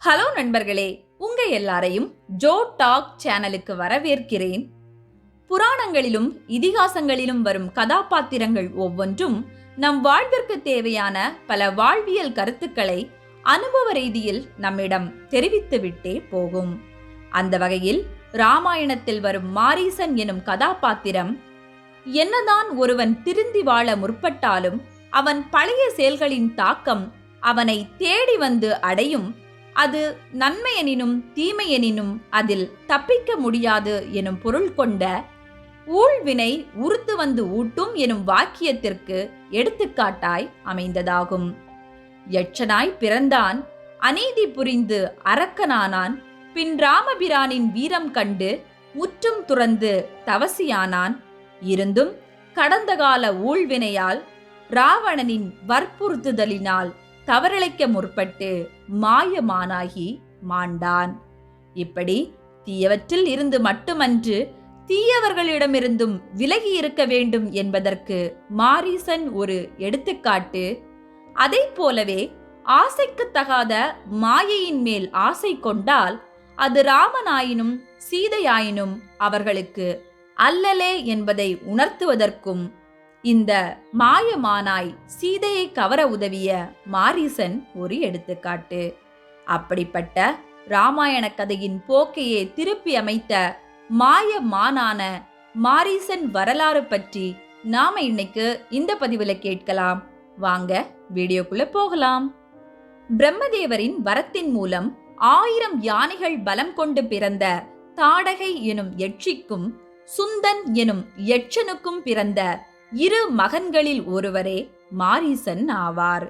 Hello நண்பர்களே, உங்க எல்லாரையும் ஜோ டாக் சேனலுக்கு வரவேற்கிறேன். புராணங்களிலும் இதிகாசங்களிலும் வரும் கதாபாத்திரங்கள் ஒவ்வொன்றும் நம் வாழ்விற்கு தேவையான பல வாழ்வியல் கருத்துக்களை அனுபவ ரீதியில் நம்மிடம் தெரிவித்துவிட்டே போகும். அந்த வகையில் ராமாயணத்தில் வரும் மாரீசன் எனும் கதாபாத்திரம் என்னதான் ஒருவன் திருந்தி வாழ முற்பட்டாலும் அவன் பழைய செயல்களின் தாக்கம் அவனை தேடி வந்து அடையும். அது நன்மையெனினும் தீமையெனினும் அதில் தப்பிக்க முடியாது எனும் பொருள் கொண்ட ஊழ்வினை உறுத்து வந்து ஊட்டும் எனும் வாக்கியத்திற்கு எடுத்துக்காட்டாய் அமைந்ததாகும். யட்சனாய் பிறந்தான், அநீதி புரிந்து அரக்கனானான், பின் ராமபிரானின் வீரம் கண்டு முற்றும் துறந்து தவசியானான். இருந்தும் கடந்த கால ஊழ்வினையால் ராவணனின் வற்புறுத்துதலினால் தவறிழைக்க முற்பட்டு மாயமானாகி மாண்டான். இப்படி தீயவற்றில் இருந்து மட்டுமன்று தீயவர்களிடமிருந்தும் விலகி இருக்க வேண்டும் என்பதற்கு மாரீசன் ஒரு எடுத்துக்காட்டு. அதை போலவே ஆசைக்கு தகாத மாயையின் மேல் ஆசை கொண்டால் அது ராமனாயினும் சீதையாயினும் அவர்களுக்கு அல்லலே என்பதை உணர்த்துவதற்கும் இந்த மாயமானாய் சீதையை கவர உதவிய மாரீசன் ஒரு எடுத்துக்காட்டு. அப்படிப்பட்ட ராமாயண கதையின் போக்கையே திருப்பி அமைத்த மாயமானான மாரீசன் வரலாறு பற்றி நாம இன்னைக்கு இந்த பதிவுல கேட்கலாம். வாங்க வீடியோக்குள்ள போகலாம். பிரம்மதேவரின் வரத்தின் மூலம் 1000 யானைகள் பலம் கொண்டு பிறந்த தாடகை எனும் யட்சிக்கும் சுந்தன் எனும் யட்சனுக்கும் பிறந்த 2 மகன்களில் ஒருவரே மாரீசன் ஆவார்.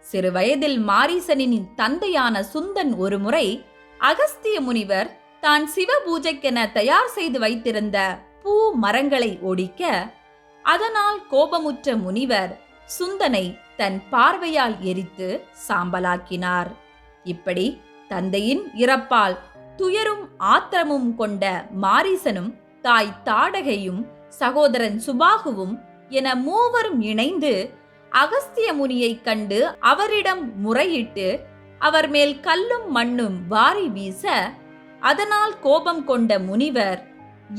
சிறு வயதில் மாரீசனின் தந்தையான சுந்தன் ஒருமுறை அகஸ்திய முனிவர் தான் சிவ பூஜைக்கென தயார் செய்து வைத்திருந்த பூ மரங்களை ஒடிக்க, அதனால் கோபமுற்ற முனிவர் சுந்தனை தன் பார்வையால் எரித்து சாம்பலாக்கினார். இப்படி தந்தையின் இறப்பால் துயரும் ஆத்திரமும் கொண்ட மாரீசனும் தாய் தாடகையும் சகோதரன் சுபாகுவும் என மூவரும் இணைந்து அகஸ்திய முனியை கண்டு அவரிடம் முறையிட்டு அவர் மேல் கல்லும் மண்ணும் வாரி வீச, அதனால் கோபம் கொண்ட முனிவர்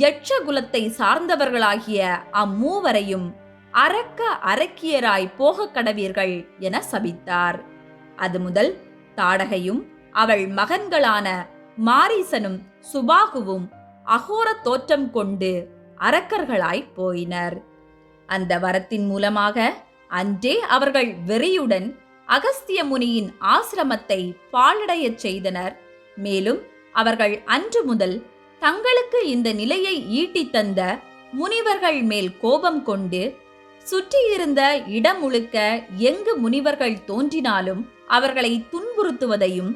யட்ச குலத்தை சார்ந்தவர்களாகிய அம்மூவரையும் அரக்க அரக்கியராய் போக கடவீர்கள் என சபித்தார். அது முதல் தாடகையும் அவள் மகன்களான மாரீசனும் சுபாகுவும் அகோர தோற்றம் கொண்டு அரக்கர்களாய் போயினர். அந்த வரத்தின் மூலமாக அன்றே அவர்கள் வெறியுடன் அகஸ்திய முனியின் ஆசிரமத்தை பாழடையச் செய்தனர். மேலும் அவர்கள் அன்று முதல் தங்களுக்கு இந்த நிலையை ஈட்டி தந்த முனிவர்கள் மேல் கோபம் கொண்டு சுற்றியிருந்த இடம் முழுக்க எங்கு முனிவர்கள் தோன்றினாலும் அவர்களை துன்புறுத்துவதையும்,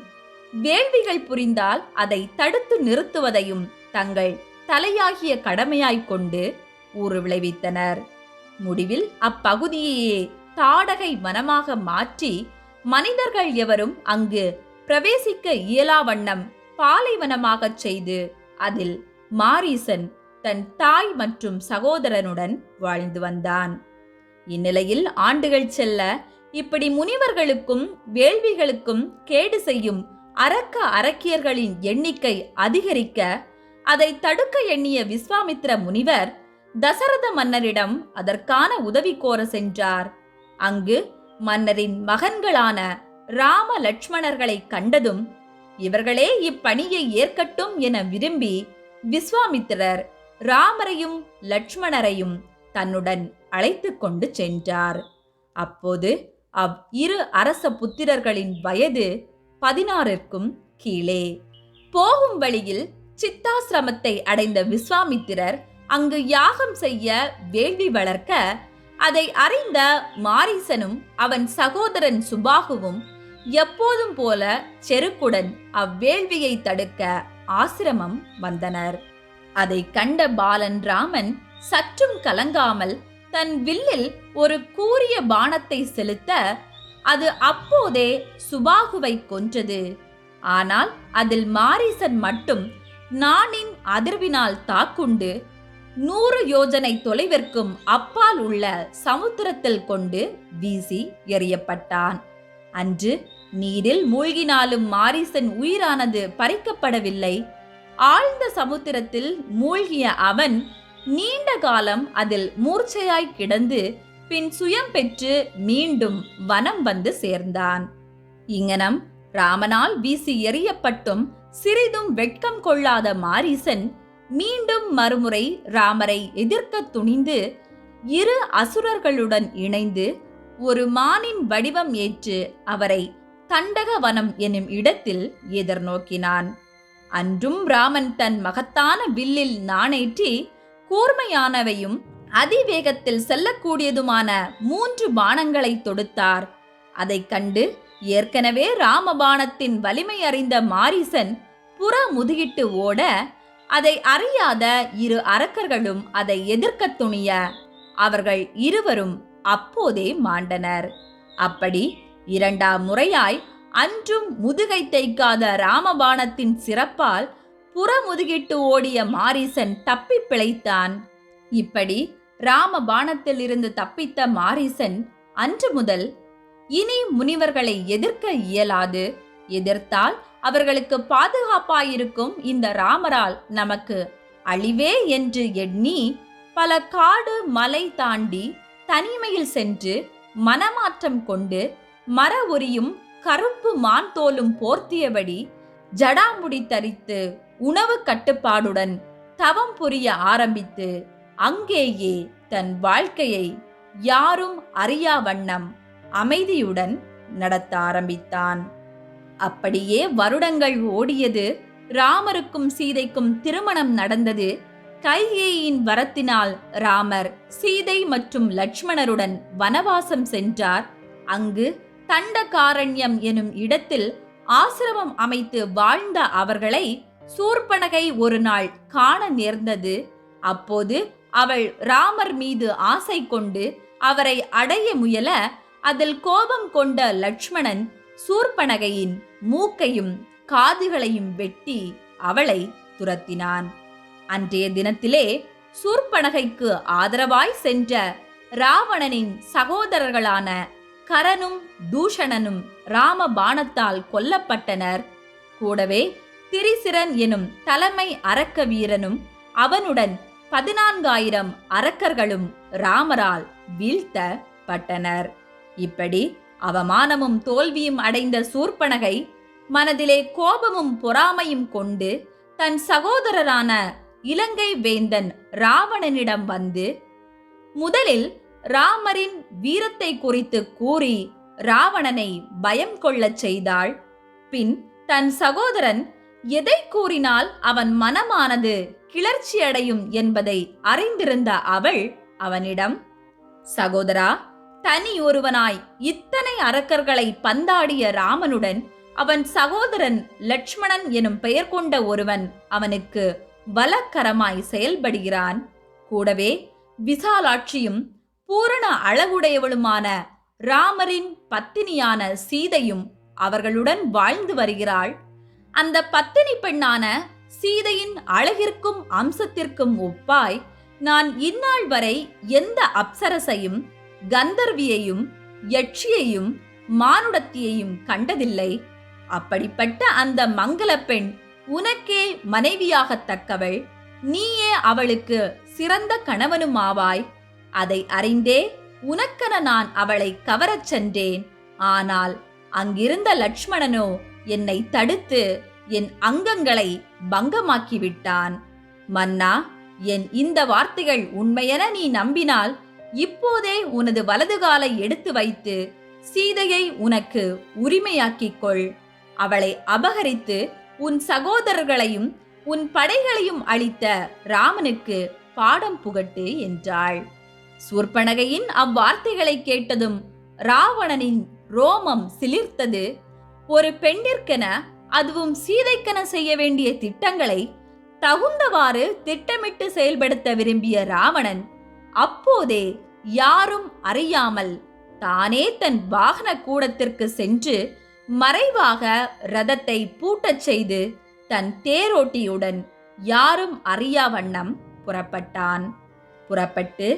வேள்விகள் புரிந்தால் அதை தடுத்து நிறுத்துவதையும் தங்கள் தலையாகிய கடமையாய்க் கொண்டு ஊறு விளைவித்தனர். முடிவில் அப்பகுதியையே தாடகை வனமாக மாற்றி மனிதர்கள் எவரும் அங்கு பிரவேசிக்க இயலா வண்ணம் பாலைவனமாகச் செய்து அதில் மாரீசன் தன் தாய் மற்றும் சகோதரனுடன் வாழ்ந்து வந்தான். இந்நிலையில் ஆண்டுகள் செல்ல இப்படி முனிவர்களுக்கும் வேள்விகளுக்கும் கேடு செய்யும் அரக்க அரக்கியர்களின் எண்ணிக்கை அதிகரிக்க, அதை தடுக்க எண்ணிய விஸ்வாமித்ர முனிவர் தசரத மன்னரிடம் அதற்கான உதவி கோர சென்றார். அங்கு மன்னரின் மகன்களான ராம லட்சுமணர்களை கண்டதும் இவர்களே இப்பணியை ஏற்கட்டும் என விரும்பி விஸ்வாமித்திரர் ராமரையும் லட்சுமணரையும் தன்னுடன் அழைத்து கொண்டு சென்றார். அப்போது இரு அரச புத்திரர்களின் வயது 16க்கும் கீழே. போகும் வழியில் சித்தாசிரமத்தை அடைந்த விஸ்வாமித்திரர் அங்கு யாகம் செய்ய வேள்வி வளர்க்க, அதை அறிந்த மாரீசனும் அவன் சகோதரன் சுபாகுவும் எப்போதும் போல செருக்குடன் அவ்வேள்வியை தடுக்க ஆசிரமம் வந்தனர். அதை கண்ட பாலன் ராமன் சற்றும் கலங்காமல் தன் வில்லில் ஒரு கூரிய பாணத்தை செலுத்த, அது அப்போதே சுபாகுவை கொன்றது. ஆனால் அதில் மாரீசன் மட்டும் நாணின் அதிர்வினால் தாக்குண்டு 100 யோஜனை தொலைவிற்கும் அப்பால் உள்ள சமுத்திரத்தில் கொண்டு வீசி எறியப்பட்டான். அன்று நீரில் மூழ்கினாலும் மாரீசன் உயிரானது பறிக்கப்படவில்லை. ஆழ்ந்த சமுத்திரத்தில் மூழ்கிய அவன் நீண்ட காலம் அதில் மூர்ச்சையாய் கிடந்து பின் சுயம் பெற்று மீண்டும் வனம் வந்து சேர்ந்தான். இங்ஙனம் ராமனால் வீசி எறியப்பட்டும் சிறிதும் வெட்கம் கொள்ளாத மாரீசன் மீண்டும் மறுமுறை ராமரை எதிர்க்க துணிந்து இரு அசுரர்களுடன் இணைந்து ஒரு மானின் வடிவம் ஏற்று அவரை தண்டகவனம் எனும் இடத்தில் எதிர்நோக்கினான். அன்றும் ராமன் தன் மகத்தான வில்லில் நாணேற்றி கூர்மையானவையும் அதிவேகத்தில் செல்லக்கூடியதுமான 3 பாணங்களை தொடுத்தார். அதைக் கண்டு ஏற்கனவே ராமபாணத்தின் வலிமை அறிந்த மாரீசன் புற முதுகிட்டு ஓட, அதை அறியாத இரு அரக்கர்களும் அதை எதிர்க்க துணிய அவர்கள் இருவரும் அப்போதே மாண்டனர். அப்படி 2ஆம் முறையாய் அன்றும் முதுகை தைக்காத ராமபாணத்தின் சிறப்பால் புறமுதுகிட்டு ஓடிய மாரீசன் தப்பி பிழைத்தான். இப்படி ராமபாணத்திலிருந்து தப்பித்த மாரீசன் அன்று முதல் இனி முனிவர்களை எதிர்க்க இயலாது, எதிர்த்தால் அவர்களுக்கு பாதுகாப்பாயிருக்கும் இந்த ராமரால் நமக்கு அழிவே என்று எண்ணி பல காடு மலை தாண்டி தனிமையில் சென்று மனமாற்றம் கொண்டு மர ஒரியும் கருப்பு மான் தோலும் போர்த்தியபடி ஜடாமுடி தரித்து உணவு கட்டுப்பாடுடன் தவம் புரிய ஆரம்பித்து அங்கேயே தன் வாழ்க்கையை யாரும் அறியா வண்ணம் அமைதியுடன் நடத்த ஆரம்பித்தான். அப்படியே வருடங்கள் ஓடியது. ராமருக்கும் சீதைக்கும் திருமணம் நடந்தது. கைகேயின் வரத்தினால் ராமர் சீதை மற்றும் லட்சுமணருடன் வனவாசம் சென்றார். அங்கு தண்டகாரண்யம் எனும் இடத்தில் ஆசிரமம் அமைத்து வாழ்ந்த அவர்களை சூர்பனகை ஒரு நாள் காண நேர்ந்தது. அப்போது அவள் ராமர் மீது ஆசை கொண்டு அவரை அடைய முயல, அதில் கோபம் கொண்ட லட்சுமணன் சூர்பனகையின் மூக்கையும் காதுகளையும் வெட்டி அவளை துரத்தினான். அன்றைய தினத்திலே சூர்பனகைக்கு ஆதரவாய் சென்ற ராவணனின் சகோதரர்களான கரனும் தூஷணனும் ராமபாணத்தால் கொல்லப்பட்டனர். கூடவே திரிசிரன் எனும் தலைமை அரக்க வீரனும் அவனுடன் 14,000 அரக்கர்களும் ராமரால் வீழ்த்தப்பட்டனர். இப்படி அவமானமும் தோல்வியும் அடைந்த சூர்பனகை மனதிலே கோபமும் பொறாமையும் கொண்டு தன் சகோதரரான இலங்கை வேந்தன் ராவணனிடம் வந்து முதலில் ராமரின் வீரத்தை குறித்து கூறி ராவணனை பயம் கொள்ளச் செய்தாள். பின் தன் சகோதரன் எதை கூறினால் அவன் மனமானது கிளர்ச்சியடையும் என்பதை அறிந்திருந்த அவள் அவனிடம், சகோதரா, தனி ஒருவனாய் இத்தனை அரக்கர்களை பந்தாடிய ராமனுடன் அவன் சகோதரன் லட்சுமணன் எனும் பெயர் கொண்ட ஒருவன் அவனுக்கு வலக்கரமாய் செயல்படுகிறான். கூடவே விசாலாட்சியும் பூரண அழகுடையவளுமான ராமரின் பத்தினியான சீதையும் அவர்களுடன் வாழ்ந்து வருகிறாள். அந்த பத்தினி பெண்ணான சீதையின் அழகிற்கும் அம்சத்திற்கும் ஒப்பாய் நான் இந்நாள் வரை எந்த அப்சரசையும் கந்தர்வியையும் யட்சியையும் மானுடத்தியையும் கண்டதில்லை. அப்படிப்பட்ட அந்த மங்கள பெண் உனக்கே மனைவியாகத்தக்கவள். நீயே அவளுக்கு சிறந்த கணவனுமாவாய். அதை அறிந்தே உனக்கென நான் அவளை கவரச் சென்றேன். ஆனால் அங்கிருந்த லட்சுமணனோ என்னை தடுத்து என் அங்கங்களை பங்கமாக்கிவிட்டான். மன்னா, என் இந்த வார்த்தைகள் உண்மையென நீ நம்பினால் இப்போதே உனது வலது காலை எடுத்து வைத்து சீதையை உனக்கு உரிமையாக்கிக் கொள். அவளை அபகரித்து உன் சகோதரர்களையும் உன் படைகளையும் அளித்த ராமனுக்கு பாடம் புகட்டு என்றாள். சூர்பனகையின் அவ்வார்த்தைகளை கேட்டதும் ராவணனின் ரோமம் சிலிர்த்தது. ஒரு பெண்ணிற்கென, அதுவும் சீதைக்கென செய்ய வேண்டிய திட்டங்களை தகுந்தவாறு திட்டமிட்டு செயல்படுத்த விரும்பிய ராவணன் அப்போதே யாரும் அறியாமல் தானே தன் வாகன கூடத்திற்கு சென்று மறைவாக ரதத்தை பூட்டச் செய்து தன் தேரோட்டியுடன் யாரும் அறியா வண்ணம் புறப்பட்டான். புறப்பட்டு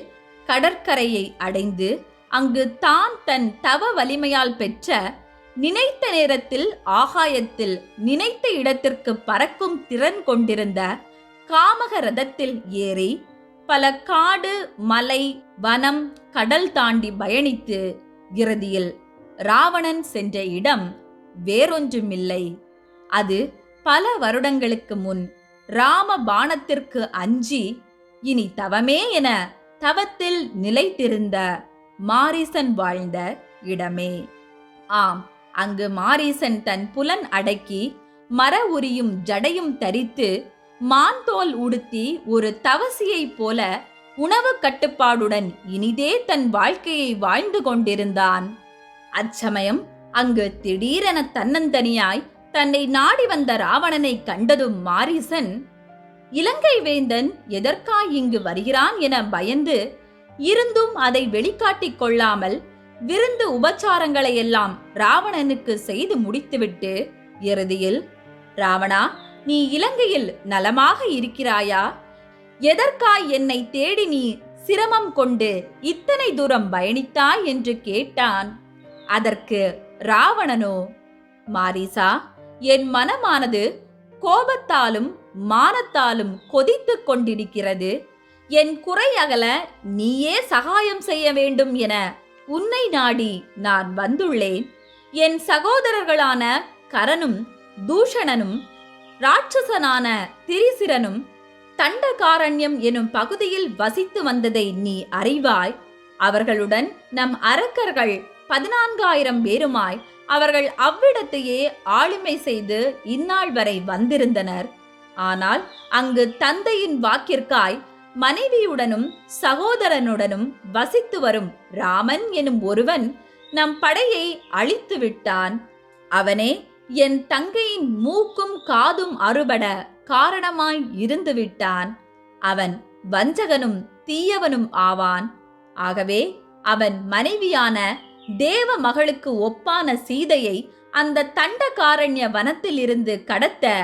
கடற்கரையை அடைந்து அங்கு தான் தன் தவ வலிமையால் பெற்ற நினைத்த நேரத்தில் ஆகாயத்தில் நினைத்த இடத்திற்கு பறக்கும் திறன் கொண்டிருந்த காமக ரதத்தில் ஏறி பல காடு, மலை, வனம், கடல் தாண்டி பயணித்து இறுதியில் ராவணன் சென்ற இடம் வேறொன்றுமில்லை. அது பல வருடங்களுக்கு முன் ராம பாணத்திற்கு அஞ்சி இனி தவமே என தவத்தில் நிலைத்திருந்த மாரீசன் வாழ்ந்த இடமே. ஆம், அங்கு மாரீசன் தன் புலன் அடக்கி மர உரியும் ஜடையும் தரித்து மான்தோல் உடுத்தி ஒரு தவசியைப் போல உணவு கட்டுப்பாடுடன் இனிதே தன் வாழ்க்கையை வாழ்ந்து கொண்டிருந்தான். அச்சமயம் அங்கு திடீரென தன்னந்தனியாய் தன்னை நாடி வந்த ராவணனை கண்டதும் மாரீசன், இலங்கை வேந்தன் எதற்காய் இங்கு வருகிறான் என பயந்து இருந்தும் அதை வெளிக்காட்டிக் கொள்ளாமல் விருந்து உபச்சாரங்களை எல்லாம் ராவணனுக்கு செய்து முடித்துவிட்டு இறுதியில், ராவணா, நீ இலங்கையில் நலமாக இருக்கிறாயா? எதற்காய் என்னை தேடி நீ சிரமம் கொண்டு இத்தனை தூரம் பயணித்தாய் என்று கேட்டான். அதற்கு ராவணனோ, மாரீசா, என் மனமானது கோபத்தாலும் மானத்தாலும் கொதித்துக் கொண்டிருக்கிறது. என் குறை அகல நீயே சகாயம் செய்ய வேண்டும் என உன்னை நாடி நான் வந்துள்ளேன். என் சகோதரர்களான கரனும் தூஷணனும் ராட்சசனான திரிசிரனும் தண்டகாரண்யம் எனும் பகுதியில் வசித்து வந்ததை நீ அறிவாய். அவர்களுடன் நம் அரக்கர்கள் 14,000 பேருமாய் அவர்கள் அவ்விடத்தையே ஆளுமை செய்து இந்நாள் வரை வந்திருந்தனர். ஆனால் அங்கு தந்தையின் வாக்கிற்காய் மனைவியுடனும் சகோதரனுடனும் வசித்து வரும் ராமன் எனும் ஒருவன் நம் படையை அழித்து விட்டான். அவனே என் தங்கையின் மூக்கும் காதும் அறுபட காரணமாய் இருந்து விட்டான். அவன் வஞ்சகனும் தீயவனும் ஆவான். ஆகவே அவன் மனைவியான தேவ மகளுக்கு ஒப்பான சீதையை அந்த தண்டகாரண்ய வனத்தில் இருந்து கடத்த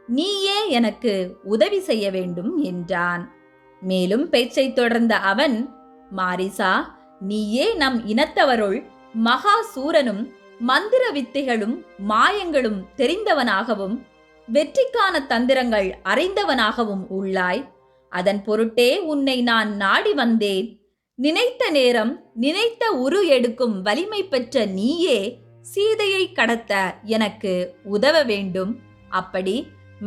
நீயே எனக்கு உதவி செய்ய வேண்டும் என்றான். மேலும் பேச்சை தொடர்ந்த அவன், மாரீசா, நீயே நம் இனத்தவருள் மகா சூரனும் மந்திர வித்தைகளும் மாயங்களும் தெரிந்தவனாகவும் வெற்றிக்கான தந்திரங்கள் அறிந்தவனாகவும் உள்ளாய். அதன் பொருட்டே உன்னை நான் நாடி வந்தேன். நினைத்த நேரம் நினைத்த உரு எடுக்கும் வலிமை பெற்ற நீயே சீதையை கடத்த எனக்கு உதவ வேண்டும். அப்படி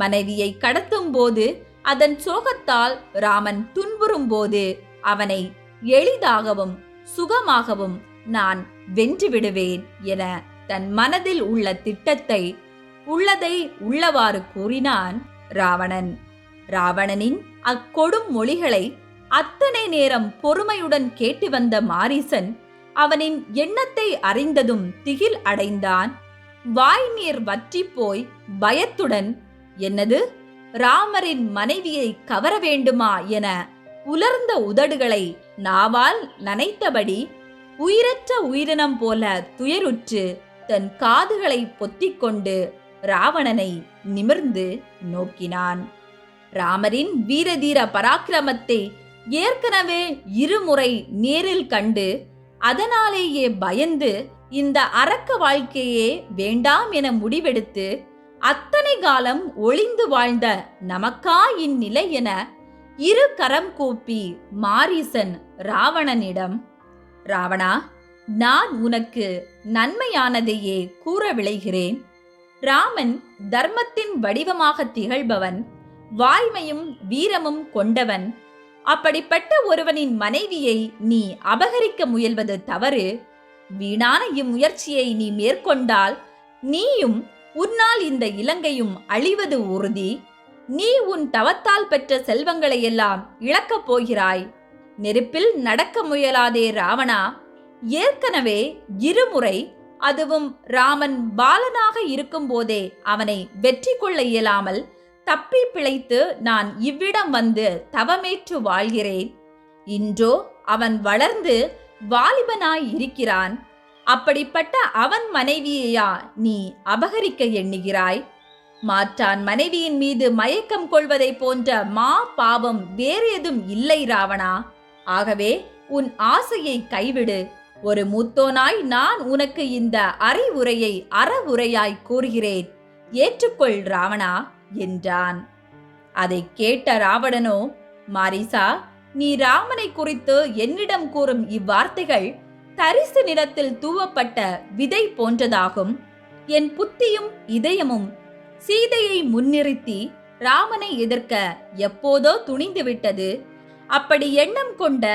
மனைவியை கடத்தும் போது அதன் சோகத்தால் ராமன் துன்புறும் போது அவனை எளிதாகவும் சுகமாகவும் நான் வென்றுவிடுவேன் என தன் மனதில் உள்ள திட்டத்தை உள்ளதை உள்ளவாறு கூறினான் ராவணன். ராவணனின் அக்கொடும் மொழிகளை அத்தனை நேரம் பொறுமையுடன் கேட்டு வந்த மாரீசன் அவனின் எண்ணத்தை அறிந்ததும் திகில் அடைந்தான். வாய் நீர் வற்றி போய் பயத்துடன், என்னது, ராமரின் மனைவியை கவர வேண்டுமா என உலர்ந்த உதடுகளை நாவால் நனைத்தபடி உயிரற்ற உயிரினம் போல துயருற்று தன் காதுகளை பொத்திக்கொண்டு ராவணனை நிமிர்ந்து நோக்கினான். ராமரின் வீரதீர பராக்கிரமத்தை ஏற்கனவே இருமுறை நேரில் கண்டு அதனாலேயே பயந்து இந்த அரக்க வாழ்க்கையே வேண்டாம் என முடிவெடுத்து அத்தனை காலம் ஒளிந்து வாழ்ந்த நமக்கா இந்நிலை என இரு கரம் கூப்பி மாரீசன் ராவணனிடம், ராவணா, நான் உனக்கு நன்மையானதையே கூற விளைகிறேன். ராமன் தர்மத்தின் வடிவமாக திகழ்பவன், வாய்மையும் வீரமும் கொண்டவன். அப்படிப்பட்ட ஒருவனின் மனைவியை நீ அபகரிக்க முயல்வது தவறு. வீணான இம்முயற்சியை நீ மேற்கொண்டால் நீயும் உன்னால் இந்த இலங்கையும் அழிவது உறுதி. நீ உன் தவத்தால் பெற்ற செல்வங்களை எல்லாம் இழக்கப் போகிறாய். நெருப்பில் நடக்க முயலாதே ராவணா. ஏற்கனவே இருமுறை, அதுவும் ராமன் பாலனாக இருக்கும் போதே அவனை வெற்றி கொள்ள இயலாமல் தப்பி பிழைத்து நான் இவ்விடம் வந்து தவமேற்று வாழ்கிறேன். இன்றோ அவன் வளர்ந்து வாலிபனாய் இருக்கிறான். அப்படிப்பட்ட அவன் மனைவியையா நீ அபகரிக்க எண்ணுகிறாய்? மாற்றான் மனைவியின் மீது மயக்கம் கொள்வதை போன்ற மா பாவம் வேறு எதுவும் இல்லை ராவணா. ஆகவே உன் ஆசையை கைவிடு. ஒரு மூத்தோனாய் நான் உனக்கு இந்த அறிவுரையை அறவுரையாய் கூறுகிறேன், ஏற்றுக்கொள் ராவணா என்றான். அதை கேட்ட ராவணனோ, மாரீசா, நீ ராமனை குறித்து என்னிடம் கூறும் இவ்வார்த்தைகள் தரிசு நிலத்தில் தூவப்பட்ட விதை போன்றதாகும். என் புத்தியும் இதயமும் சீதையை முன்னிறுத்தி ராமனை எதிர்க்க எப்போதோ துணிந்துவிட்டது. அப்படி எண்ணம் கொண்ட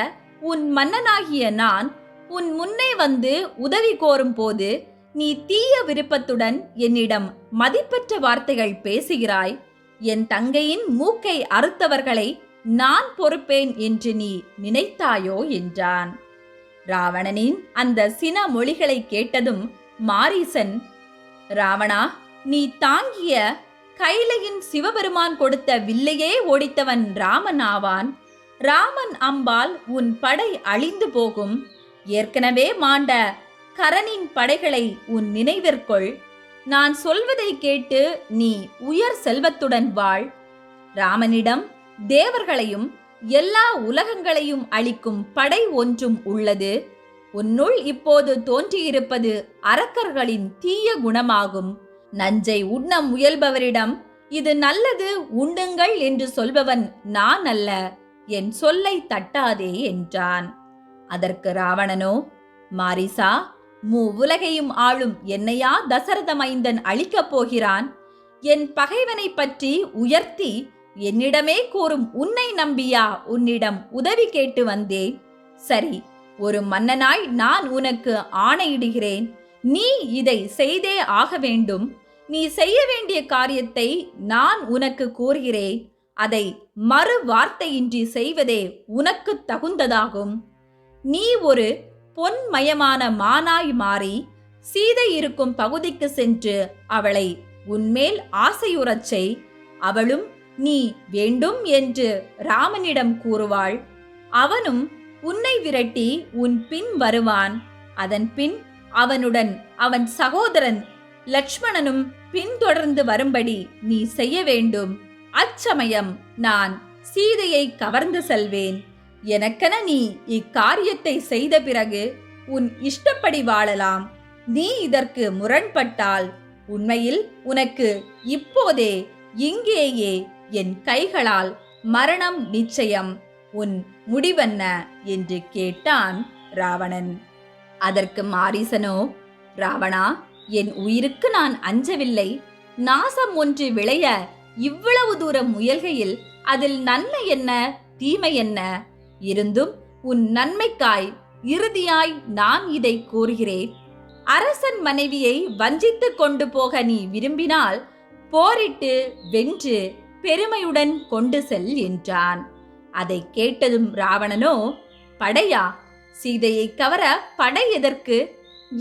உன் மன்னனாகிய நான் உன் முன்னே வந்து உதவி கோரும் போது நீ தீய விருப்பத்துடன் என்னிடம் மதிப்பற்ற வார்த்தைகள் பேசுகிறாய். என் தங்கையின் மூக்கை அறுத்தவர்களை நான் பொறுப்பேன் என்று நீ நினைத்தாயோ என்றான். ராவணனின் அந்த சின மொழிகளை கேட்டதும் மாரீசன், ராவணா, நீ தாங்கிய கைலையின் சிவபெருமான் கொடுத்த வில்லையே ஒடித்தவன் ராமன் ஆவான். ராமன் அம்பால் உன் படை அழிந்து போகும். ஏற்கனவே மாண்ட கரனின் படைகளை உன் நினைவிற்கொள். நான் சொல்வதை கேட்டு நீ உயர் செல்வத்துடன் வாழ். ராமனிடம் தேவர்களையும் எல்லா உலகங்களையும் அளிக்கும் படை ஒன்றும் உள்ளது. உன்னுள் இப்போது தோன்றியிருப்பது அரக்கர்களின் தீய குணமாகும். நஞ்சை உண்ண முயல்பவரிடம் இது நல்லது, உண்ணுங்கள் என்று சொல்பவன் நான் அல்ல. என் சொல்லை தட்டாதே என்றான். அதற்கு ராவணனோ, மாரீசா, உலகையும் ஆளும் என்னையா தசரத மைந்தன் அழிக்கப் போகிறான்? என் பகைவனை பற்றி உயர்த்தி என்னிடமே கூறும் உன்னை நம்பியா உன்னிடம் உதவி கேட்டு வந்தேன். சரி, ஒரு மன்னனாய் நான் உனக்கு ஆணையிடுகிறேன். நீ இதை செய்தே ஆக வேண்டும். நீ செய்ய வேண்டிய காரியத்தை நான் உனக்கு கூறுகிறேன். அதை மறு வார்த்தையின்றி செய்வதே உனக்கு தகுந்ததாகும். நீ ஒரு பொன்மயமான மானாய் மாறி சீதை இருக்கும் பகுதிக்கு சென்று அவளை உன்மேல் ஆசையுறச் செய். அவளும் நீ வேண்டும் என்று ராமனிடம் கூறுவாள். அவனும் உன்னை விரட்டி உன் பின் வருவான். அதன் பின் அவனுடன் அவன் சகோதரன் லட்சுமணனும் பின்தொடர்ந்து வரும்படி நீ செய்ய வேண்டும். அச்சமயம் நான் சீதையை கவர்ந்து செல்வேன். எனக்கென நீ இக்காரியத்தை செய்த பிறகு உன் இஷ்டப்படி வாழலாம். நீ இதற்கு முரண்பட்டால் உண்மையில் உனக்கு இப்போதே இங்கேயே என் கைகளால் மரணம் நிச்சயம். உன் முடிவென்ன என்று கேட்டான் ராவணன். அதற்கு மாரீசனோ, ராவணா, என் உயிருக்கு நான் அஞ்சவில்லை. நாசம் ஒன்று விளைய இவ்வளவு தூரம் முயல்கையில் அதில் நன்மை என்ன, தீமை என்ன? இருந்தும் உன் நன்மைக்காய் இறுதியாய் நான் இதை கூறுகிறேன். அரசன் மனைவியை வஞ்சித்து கொண்டு போக நீ விரும்பினால் போரிட்டு வென்று பெருமையுடன் கொண்டு செல் என்றான். அதை கேட்டதும் ராவணனோ, படையா? சீதையை கவர படை எதற்கு?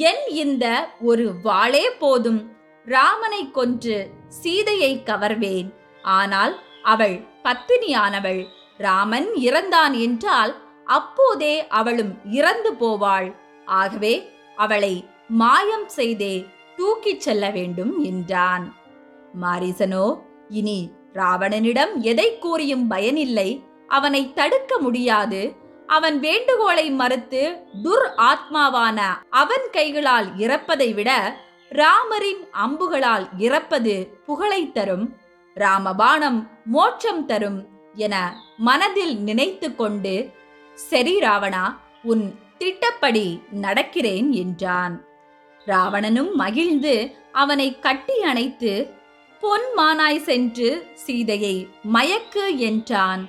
என் இந்த ஒரு வாளே போதும். ராமனை கொன்று சீதையை கவர்வேன். ஆனால் அவள் பத்தினியானவள். ராமன் இறந்தான் என்றால் அப்போதே அவளும் இறந்து போவாள். ஆகவே அவளை மாயம் செய்தே தூக்கிச் செல்ல வேண்டும் என்றான். மாரீசனோ, இனி ராவணனிடம் எதை கூறியும் பயனில்லை. அவனை தடுக்க முடியாது. அவன் வேண்டுகோளை மறுத்து ஆத்மாவான அவன் கைகளால் இறப்பதை விட ராமரின் அம்புகளால் இறப்பது புகழை தரும். ராமபாணம் மோட்சம் தரும் என மனதில் நினைத்து கொண்டு, சரி ராவணா, உன் திட்டப்படி நடக்கிறேன் என்றான். ராவணனும் மகிழ்ந்து அவனை கட்டி அணைத்து பொன்மானாய் சென்று சீதையை மயக்கு என்றான்.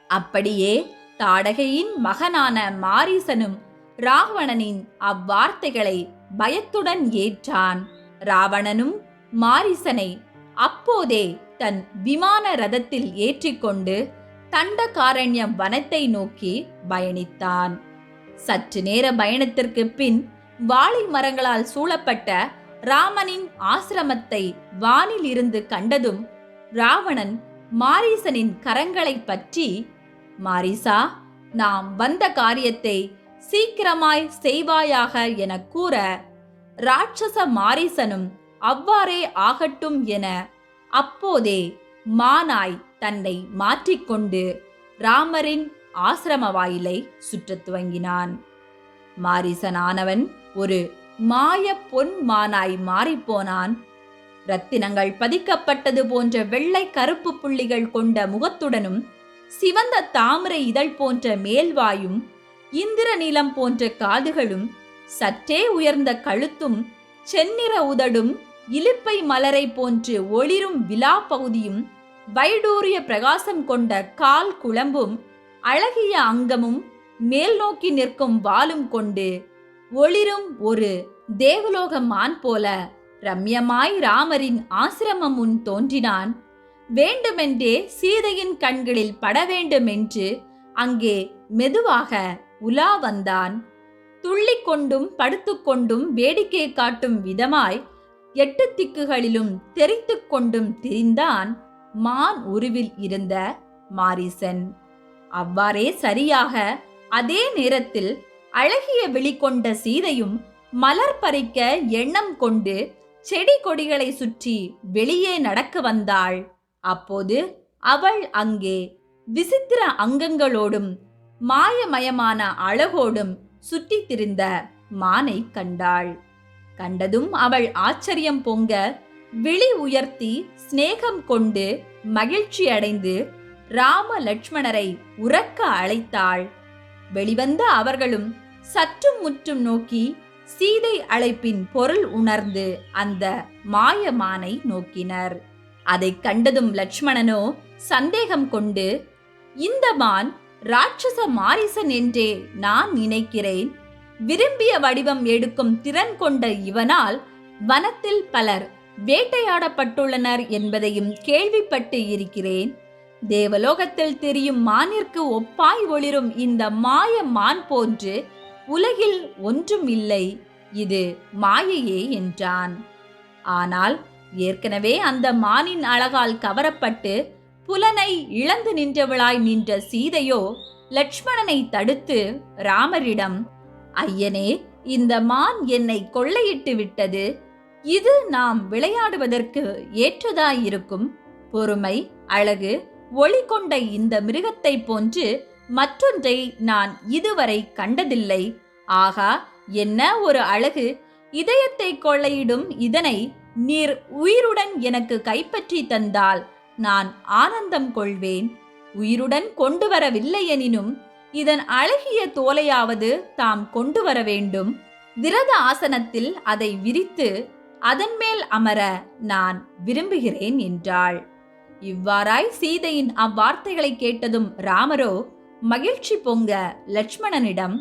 அப்படியே தாடகையின் மகனான மாரீசனும் ராவணனின் அவ்வார்த்தைகளை பயத்துடன் ஏற்றான். ராவணனும் மாரீசனை அப்போதே தன் விமான ரதத்தில் ஏற்றிக்கொண்டு தண்டகாரண்யம் வனத்தை நோக்கி பயணித்தான். சற்று நேர பயணத்திற்கு பின் வாழை மரங்களால் சூழப்பட்ட ராமனின் ஆசிரமத்தை வானில் இருந்து கண்டதும் ராவணன் மாரீசனின் கரங்களை பற்றி, மாரீசா, நாம் வந்த காரியத்தை சீக்கிரமாய் செய்வாயாக என கூற, ராட்சச மாரீசனும் அவ்வாறே ஆகட்டும் என அப்போதே மானாய் தன்னை மாற்றிக்கொண்டு ராமரின் ஆசிரம வாயிலை சுற்றத் துவங்கினான். மாரீசனானவன் ஒரு மாய பொன் மானாய் மாறிப்போனான். ரத்தினங்கள் பதிக்கப்பட்டது போன்ற வெள்ளை கருப்பு புள்ளிகள் கொண்ட முகத்துடனும், சிவந்த தாமரை இதழ் போன்ற மேல்வாயும், இந்திர நீலம் போன்ற காதுகளும், சற்றே உயர்ந்த கழுத்தும், செந்நிற உதடும், இலிப்பை மலரை போன்று ஒளிரும் விலா பகுதியும், வைடூரிய பிரகாசம் கொண்ட கால் குழம்பும், அழகிய அங்கமும், மேல் நோக்கி நிற்கும் வாலும் கொண்டு ஒளிரும் ஒரு தேவலோக மான் போல ரம்யமாய் ராமரின் ஆசிரமம் முன் தோன்றினான். வேண்டுமென்றே சீதையின் கண்களில் பட வேண்டுமென்று அங்கே மெதுவாக உலா வந்தான். துள்ளிக்கொண்டும் படுத்துக்கொண்டும் வேடிக்கை காட்டும் விதமாய் 8 திக்குகளிலும் தெரித்து கொண்டும் திரிந்தான் மான் உருவில் இருந்த மாரீசன். அவ்வாறே சரியாக அதே நேரத்தில் அழகிய விழிகொண்ட சீதையும் மலர் பறிக்க எண்ணம் கொண்டு செடி கொடிகளை சுற்றி வெளியே நடக்க வந்தாள். அப்போது அவள் அங்கே விசித்திர அங்கங்களோடும் மாயமயமான அழகோடும் சுற்றி திரிந்த மானை கண்டாள். கண்டதும் அவள் ஆச்சரியம் பொங்க விழி உயர்த்தி சிநேகம் கொண்டு மகிழ்ச்சி அடைந்து ராம லட்சுமணரை உரக்க அழைத்தாள். வெளிவந்த அவர்களும் சற்றும் முற்றும் நோக்கி சீதை அழைப்பின் பொருள் உணர்ந்து அந்த மாயமானை நோக்கினர். அதை கண்டதும் லட்சுமணனோ சந்தேகம் கொண்டு, இந்த மான் ராட்சச மாரீசன் என்றே நான் நினைக்கிறேன். விரும்பிய வடிவம் எடுக்கும் திறன் கொண்ட இவனால் வனத்தில் பலர் வேட்டையாடப்பட்டுள்ளனர் என்பதையும் கேள்விப்பட்டு இருக்கிறேன். தேவலோகத்தில் தெரியும் மானிற்கு ஒப்பாய் ஒளிரும் இந்த மாய மான் போன்று உலகில் ஒன்றும் இல்லை. இது மாயையே என்றான். ஆனால் ஏற்கனவே அந்த மானின் அழகால் கவரப்பட்டு புலனை இழந்து நின்றவளாய் நின்ற சீதையோ லட்சுமணனை தடுத்து ராமரிடம், ஐயனே, இந்த மான் என்னை கொள்ளையிட்டு விட்டது. இது நாம் விளையாடுவதற்கு ஏற்றதாயிருக்கும். பொறுமை, அழகு, ஒளி கொண்ட இந்த மிருகத்தை போன்று மற்றொன்றை நான் இதுவரை கண்டதில்லை. ஆகா, என்ன ஒரு அழகு! இதயத்தை கொள்ளையிடும் இதனை நீர் உயிருடன் எனக்கு கைப்பற்றி தந்தால் நான் ஆனந்தம் கொள்வேன். உயிருடன் கொண்டு வரவில்லையெனினும் இதன் அழகிய தோலையாவது தாம் கொண்டு வர வேண்டும். விரத ஆசனத்தில் அதை விரித்து அதன் மேல் அமர நான் விரும்புகிறேன் என்றாள். இவ்வாறாய் சீதையின் அவ்வார்த்தைகளை கேட்டதும் ராமரோ மகிழ்ச்சி பொங்க லட்சுமணனிடம்,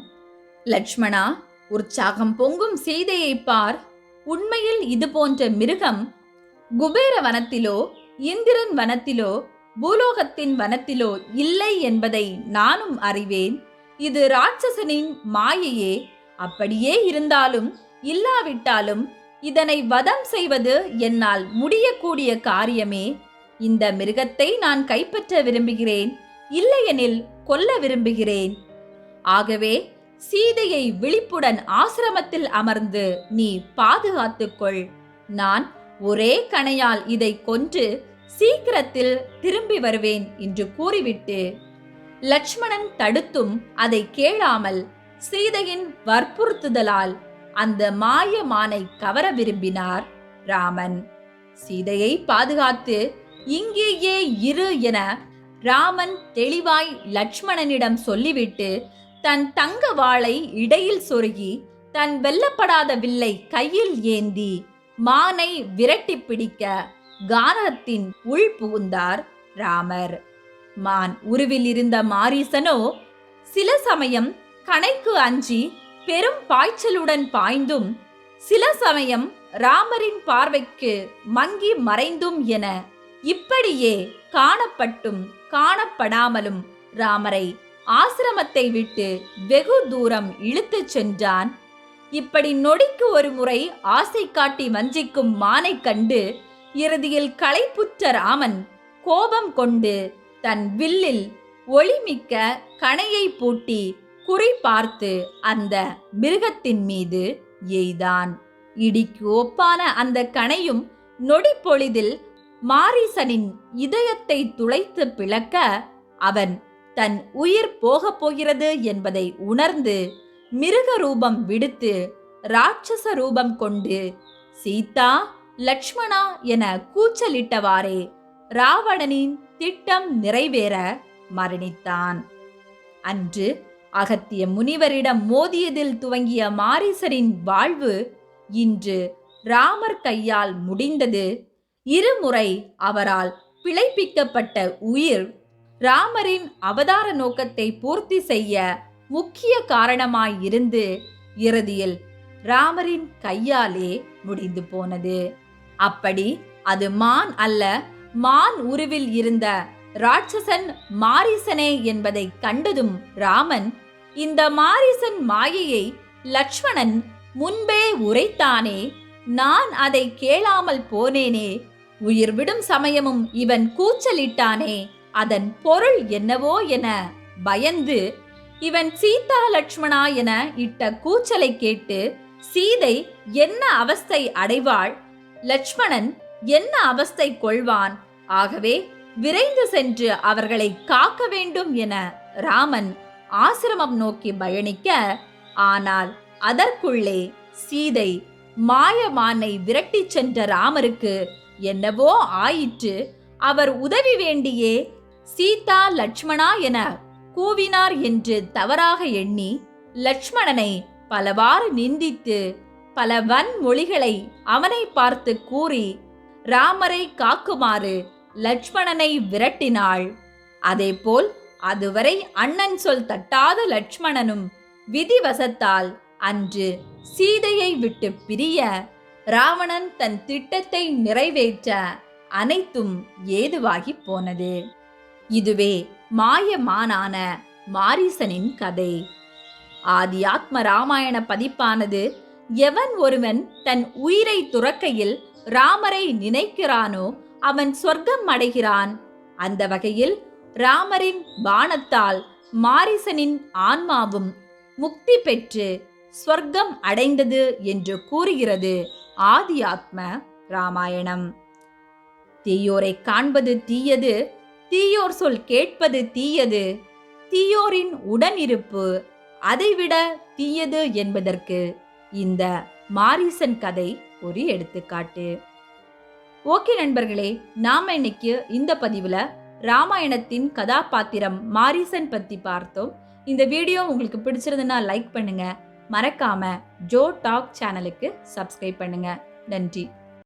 லட்சுமணா, உற்சாகம் பொங்கும் சீதையை பார். உண்மையில் இது போன்ற மிருகம் குபேர வனத்திலோ இந்திரன் வனத்திலோ பூலோகத்தின் வனத்திலோ இல்லை என்பதை நானும் அறிவேன். இது ராட்சசனின் மாயையே. அப்படியே இருந்தாலும் இல்லாவிட்டாலும் இதனை வதம் செய்வது என்னால் முடியக்கூடிய காரியமே. இந்த மிருகத்தை நான் கைப்பற்ற விரும்புகிறேன், இல்லையெனில் கொல்ல விரும்புகிறேன். ஆகவே சீதையை விழிப்புடன் ஆசிரமத்தில் அமர்ந்து நீ பாதுகாத்துக்கொள். நான் ஒரே கணையால் இதை கொன்று சீக்கிரத்தில் திரும்பி வருவேன் என்று கூறிவிட்டு லட்சுமணன் தடுத்தும் அதை கேளாமல் சீதையின் வற்புறுத்துதலால் அந்த மாய மானை கவர விரும்பினார் ராமன். சீதையை பாதுகாத்து இங்கேயே இரு என ராமன் தெளிவாய் லட்சுமணனிடம் சொல்லிவிட்டு தன் தங்க வாளை இடையில் சொருகி தன் வெல்லப்படாத வில்லை கையில் ஏந்தி மானை விரட்டி பிடிக்க கானகத்தின் உள் புகுந்தார் ராமர். மான் உருவில் இருந்த மாரீசனோ சில சமயம் கணைக்கு அஞ்சி பெரும் பாய்ச்சலுடன் பாய்ந்தும், சில சமயம் ராமரின் பார்வைக்கு மங்கி மறைந்தும் என இப்படியே காணப்பட்டும் காணப்படாமலும் ராமரை ஆசிரமத்தை விட்டு வெகு தூரம் இழுத்துச் சென்றான். இப்படி நொடிக்கு ஒரு முறை ஆசை காட்டி வஞ்சிக்கும் மானை கண்டு இறுதியில் களைப்புற்ற ராமன் கோபம் கொண்டு தன் வில்லில் ஒளிமிக்க கணையை பூட்டி குறி பார்த்து அந்த மிருகத்தின் மீது எய்தான். இடிக்கு ஒப்பான அந்த கணையும் நொடி பொழுதில் மாரீசனின் இதயத்தை துளைத்து பிளக்க அவன் தன் உயிர் போகப் போகிறது என்பதை உணர்ந்து மிருக ரூபம் விடுத்து ராட்சச ரூபம் கொண்டு சீதா லக்ஷ்மணா என கூச்சலிட்டவாறே ராவணனின் திட்டம் நிறைவேற மரணித்தான். அன்று அகத்திய முனிவரிடம் மோதியதில் துவங்கிய மாரீசரின் வாழ்வு இன்று ராமர் கையால் முடிந்தது. இருமுறை அவரால் பிழைப்பிக்கப்பட்ட உயிர் ராமரின் அவதார நோக்கத்தை பூர்த்தி செய்ய முக்கிய காரணமாயிருந்து இறுதியில் ராமரின் கையாலே முடிந்து போனது. அப்படி அது மான் அல்ல, மான் உருவில் இருந்த ராட்சசன் மாரீசனே என்பதை கண்டதும் ராமன், இந்த மாரீசன் மாயையை லக்ஷ்மணன் முன்பே உரைத்தானே, நான் அதை கேளாமல் போனேனே, உயிர் விடும் சமயமும் இவன் கூச்சலிட்டானே, அதன் பொருள் என்னவோ என பயந்து இவன் சீதா லக்ஷ்மணா என இட்ட கூச்சலை கேட்டு சீதை என்ன அவஸ்தை அடைவாள், லக்ஷ்மணன் என்ன அவஸ்தை கொள்வான், ஆகவே விரைந்து சென்று அவர்களை காக்க வேண்டும் என ராமன் ஆசிரமம் நோக்கி பயணிக்க, ஆனால் அதற்குள்ளே சீதை மாயமானை விரட்டிச் சென்ற ராமருக்கு என்னவோ ஆயிற்று. அவர் உதவி வேண்டியே சீதா லக்ஷ்மணா என கூவினார் என்று தவறாக எண்ணி லக்ஷ்மணனை பலவாறு நிந்தித்து பல வன்மொழிகளை அவனை பார்த்து கூறி ராமரை காக்குமாறு லக்ஷ்மணனை விரட்டினாள். அதேபோல் அதுவரை அண்ணன் சொல் தட்டாத லக்ஷ்மணனும் விதிவசத்தால் அன்று சீதையை விட்டு பிரிய ராவணன் தன் திட்டத்தை நிறைவேற்ற அனைத்தும் ஏதுவாகி போனது. இதுவே மாயமானான மாரீசனின் கதை. ஆதியாத்ம ராமாயண பதிப்பானது எவன் ஒருவன் தன் உயிரை துறக்கையில் ராமரை நினைக்கிறானோ அவன் சொர்க்கம் அடைகிறான். அந்த வகையில் ராமரின் பாணத்தால் மாரீசனின் ஆன்மாவும் முக்தி பெற்று சொர்க்கம் அடைந்தது என்று கூறுகிறது ஆதியாத்ம ராமாயணம். தீயோரை காண்பது தீயது, தீயோர் சொல் கேட்பது தீயது, தீயோரின் உடனிருப்பு அதைவிட தீயது என்பதற்கு இந்த மாரீசன் கதை ஒரு எடுத்துக்காட்டு. ஓகே நண்பர்களே, நாம இன்னைக்கு இந்த பதிவுல ராமாயணத்தின் கதாபாத்திரம் மாரீசன் பத்தி பார்த்தோம். இந்த வீடியோ உங்களுக்கு பிடிச்சிருந்ததுன்னா லைக் பண்ணுங்க, மறக்காம ஜோ டாக் சேனலுக்கு சப்ஸ்கிரைப் பண்ணுங்க. நன்றி.